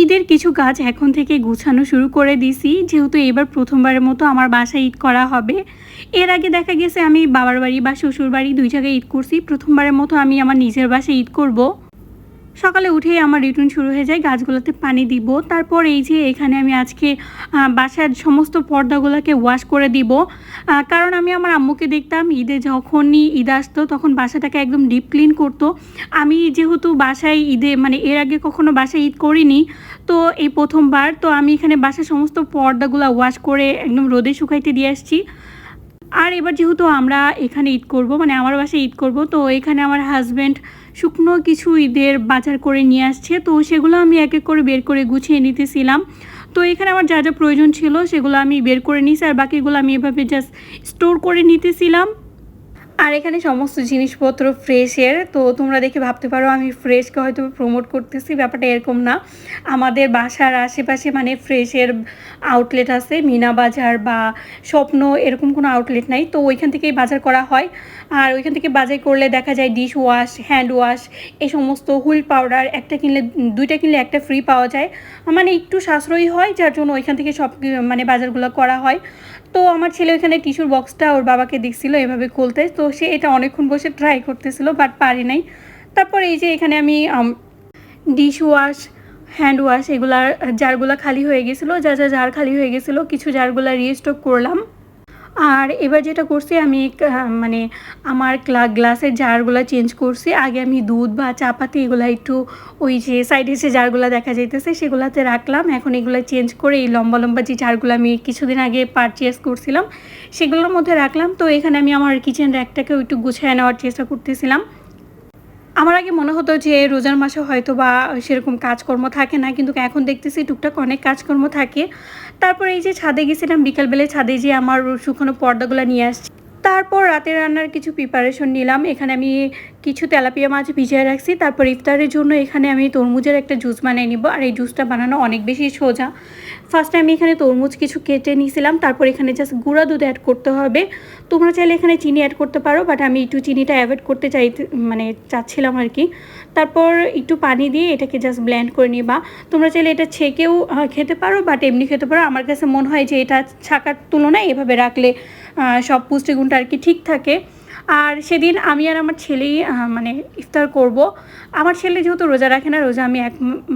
ঈদের কিছু কাজ এখন থেকে গুছানো শুরু করে দিছি, যেহেতু এবার প্রথমবারের মতো আমার বাসায় ঈদ করা হবে। এর আগে দেখা গেছে আমি বাবার বাড়ি বা শ্বশুর বাড়ি ২ জায়গায় ঈদ করছি। প্রথমবারের মতো আমি আমার নিজের বাসায় ঈদ করব। সকালে উঠেই আমার রুটিন শুরু হয়ে যায়, গাছগুলোতে পানি দিব। তারপর এই যে এখানে আমি আজকে বাসার সমস্ত পর্দাগুলোকে ওয়াশ করে দিব। কারণ আমি আমার আম্মুকে দেখতাম ঈদে যখনই ঈদ আসতো তখন বাসাটাকে একদম ডিপ ক্লিন করতো। আমি যেহেতু বাসায় ঈদে মানে এর আগে কখনো বাসায় ঈদ করিনি, তো এই প্রথমবার তো আমি এখানে বাসার সমস্ত পর্দাগুলো ওয়াশ করে একদম রোদে শুকাইতে দিয়ে আসছি। আর এবার যেহেতু আমরা এখানে ঈদ করব, মানে আমার বাসায় ঈদ করব, তো এখানে আমার হাজব্যান্ড শুকনো কিছু ঈদের বাজার করে নিয়ে আসছে, তো সেগুলো আমি এক এক করে বের করে গুছিয়ে নিতেছিলাম। তো এখানে আমার যা যা প্রয়োজন ছিল সেগুলো আমি বের করে নিয়েছি, আর বাকিগুলো আমি এভাবে জাস্ট স্টোর করে নিতেছিলাম। আর এখানে সমস্ত জিনিসপত্র ফ্রেশের, তো তোমরা দেখে ভাবতে পারো আমি ফ্রেশকে হয়তো প্রমোট করতেছি, ব্যাপারটা এরকম না। আমাদের বাসার আশেপাশে মানে ফ্রেশের আউটলেট আছে, মিনা বাজার বা স্বপ্ন, এরকম কোনো আউটলেট নাই, তো ওইখান থেকেই বাজার করা হয়। আর ওইখান থেকে বাজার করলে দেখা যায় ডিশ ওয়াশ, হ্যান্ড ওয়াশ, এই সমস্ত হুইল পাউডার একটা কিনলে 2টা কিনলে একটা ফ্রি পাওয়া যায়, মানে একটু সাশ্রয়ী হয়, যার জন্য ওইখান থেকে সব মানে বাজারগুলো করা হয়। তো আমার ছেলে ওইখানে টিস্যুর বক্সটা ওর বাবাকে দেখছিল এভাবে খুলতে, তো সে এটা অনেকক্ষণ বসে ট্রাই করতেছিল, বাট পারি নাই। তারপর এই যে এখানে আমি ডিশ ওয়াশ, হ্যান্ড ওয়াশ, এগুলার জারগুলো খালি হয়ে গেছিলো, যা যা জার খালি হয়ে গেছিলো কিছু জারগুলো রিস্টক করলাম। আর এবার যেটা করছি আমি মানে আমার গ্লাসের জারগুলো চেঞ্জ করছি। আগে আমি দুধ বা চাপাতি এগুলো একটু ওই যে সাইডে যে জারগুলো দেখা যাইতেছে সেগুলোতে রাখলাম, এখন এগুলো চেঞ্জ করে এই লম্বা লম্বা যে জারগুলো আমি কিছুদিন আগে পারচেস করছিলাম সেগুলোর মধ্যে রাখলাম। তো এখানে আমি আমার কিচেন র্যাকটাকেও একটু গুছিয়ে নেওয়ার চেষ্টা করতেছিলাম। আমার আগে মনে হতো যে রোজার মাসে হয়তো বা সেরকম কাজকর্ম থাকে না, কিন্তু এখন দেখতেছি টুকটাক অনেক কাজকর্ম থাকে। তারপর এই যে ছাদে গেছিলাম, বিকালবেলায় ছাদে যেয়ে আমার শুকনো পর্দাগুলো নিয়ে আসছি। তারপর রাতের রান্নার কিছু প্রিপারেশন নিলাম। এখানে আমি কিছু তেলাপিয়া মাছ ভিজিয়ে রাখছি। তারপর ইফতারের জন্য এখানে আমি তরমুজের একটা জুস বানিয়ে নিব, আর এই জুসটা বানানো অনেক বেশি সোজা। ফার্স্টে আমি এখানে তরমুজ কিছু কেটে নিয়েছিলাম, তারপর এখানে জাস্ট গুঁড়া দুধ অ্যাড করতে হবে। তোমরা চাইলে এখানে চিনি অ্যাড করতে পারো, বাট আমি একটু চিনিটা অ্যাভয়েড করতে মানে চাচ্ছিলাম আর কি। তারপর একটু পানি দিয়ে এটাকে জাস্ট ব্লেন্ড করে নিবা। তোমরা চাইলে এটা ছেঁকেও খেতে পারো, বাট এমনি খেতে পারো। আমার কাছে মনে হয় যে এটা ছাকার তুলনায় এভাবে রাখলে সব পুষ্টিগুণটা আর কি ঠিক থাকে। আর সেদিন আমি আর আমার ছেলেই মানে ইফতার করব। আমার ছেলে যেহেতু রোজা রাখে না, রোজা আমি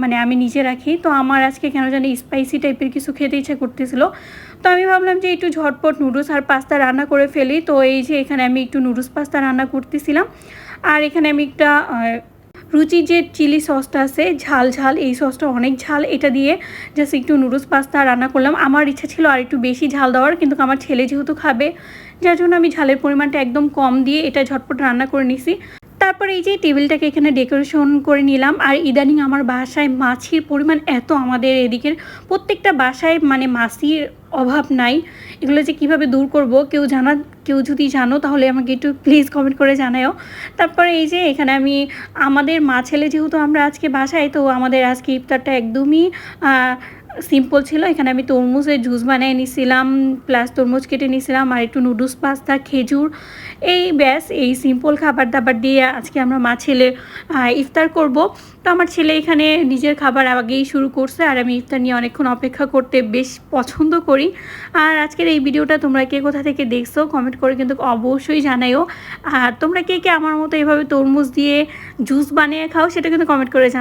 মানে আমি নিজে রাখি, তো আমার আজকে কেন জানি স্পাইসি টাইপের কিছু খেতে ইচ্ছে করতেছিল। তো আমি ভাবলাম যে একটু ঝটপট নুডলস আর পাস্তা রান্না করে ফেলি। তো এই যে এখানে আমি একটু নুডলস পাস্তা রান্না করতেছিলাম। আর এখানে আমি একটা রুচি যে চিলি সসটা আছে ঝাল ঝাল, এই সসটা অনেক ঝাল, এটা দিয়ে জাস্ট একটু নুডলস পাস্তা রান্না করলাম। আমার ইচ্ছা ছিল আর একটু বেশি ঝাল দেওয়ার, কিন্তু আমার ছেলে যেহেতু খাবে, যার জন্য আমি ঝালের পরিমাণটা একদম কম দিয়ে এটা ঝটপট রান্না করে নিছি। তারপর এই যে টেবিলটাকে এখানে ডেকোরেশন করে নিলাম। আর ইদানিং আমার বাসায় মাছির পরিমাণ এত, আমাদের এদিকের প্রত্যেকটা বাসায় মানে মাছির অভাব নাই। এগুলো যে কীভাবে দূর করব কেউ যদি জানো তাহলে আমাকে একটু প্লিজ কমেন্ট করে জানাও। তারপরে এই যে এখানে আমি আমাদের মা ছেলে যেহেতু আমরা আজকে বাসায়, তো আমাদের আজকে ইফতারটা একদমই সিম্পল ছিল। এখানে আমি তরমুজের জুস বানিয়ে নিয়েছিলাম, প্লাস তরমুজ কেটে নিয়েছিলাম, আর একটু নুডলস পাস্তা, খেজুর, এই ব্যাস এই সিম্পল খাবার দাবার দিয়ে আজকে আমরা মা ছেলে ইফতার করব। তো আমার ছেলে এখানে নিজের খাবার আগেই শুরু করছে, আর আমি ইফতার নিয়ে অনেকক্ষণ অপেক্ষা করতে বেশ পছন্দ করি। আর আজকের এই ভিডিওটা তোমরা কে কোথা থেকে দেখছো কমেন্ট করে কিন্তু অবশ্যই জানাইও। আর তোমরা কে কে আমার মতো এভাবে তরমুজ দিয়ে জুস বানিয়ে খাও সেটা কিন্তু কমেন্ট করে জানাও।